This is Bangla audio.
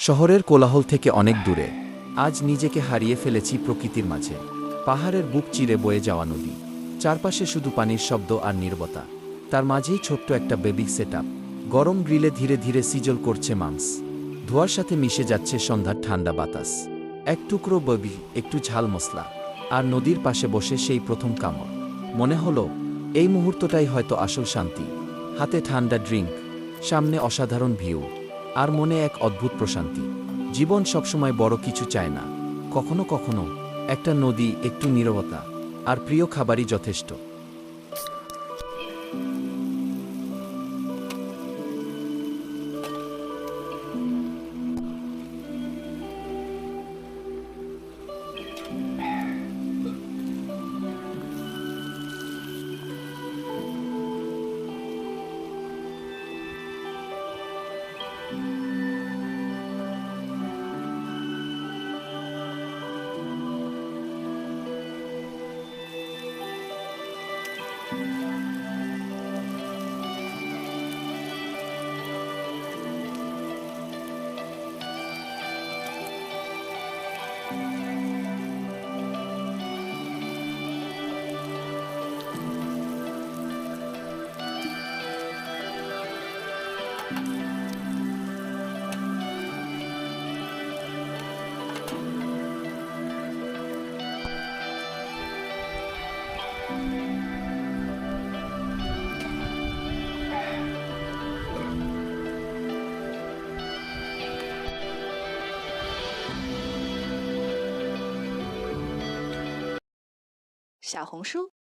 শহরের কোলাহল থেকে অনেক দূরে আজ নিজেকে হারিয়ে ফেলেছি প্রকৃতির মাঝে। পাহাড়ের বুক চিরে বয়ে যাওয়া নদী, চারপাশে শুধু পানির শব্দ আর নীরবতা। তার মাঝেই ছোট্ট একটা বেবি সেটআপ। গরম গ্রিলে ধীরে ধীরে সিজল করছে মাংস, ধোঁয়ার সাথে মিশে যাচ্ছে সন্ধ্যার ঠান্ডা বাতাস। এক টুকরো বেবি, একটু ঝাল মশলা, আর নদীর পাশে বসে সেই প্রথম কামড়। মনে হলো এই মুহূর্তটাই হয়তো আসল শান্তি। হাতে ঠান্ডা ড্রিঙ্ক, সামনে অসাধারণ ভিউ, আর মনে এক অদ্ভুত প্রশান্তি। জীবন সবসময় বড় কিছু চায় না, কখনো কখনো একটা নদী, একটু নীরবতা, আর প্রিয় খাবারই যথেষ্ট।小红书